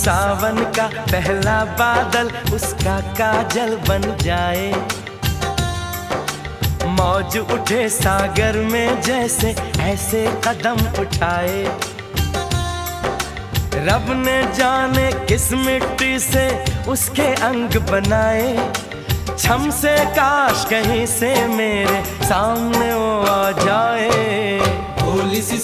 सावन का पहला बादल उसका काजल बन जाए। मौज उठे सागर में जैसे ऐसे कदम उठाए। रब ने जाने किस मिट्टी से उसके अंग बनाए। छम से काश कहीं से मेरे सामने वो आ जाए। भोली सी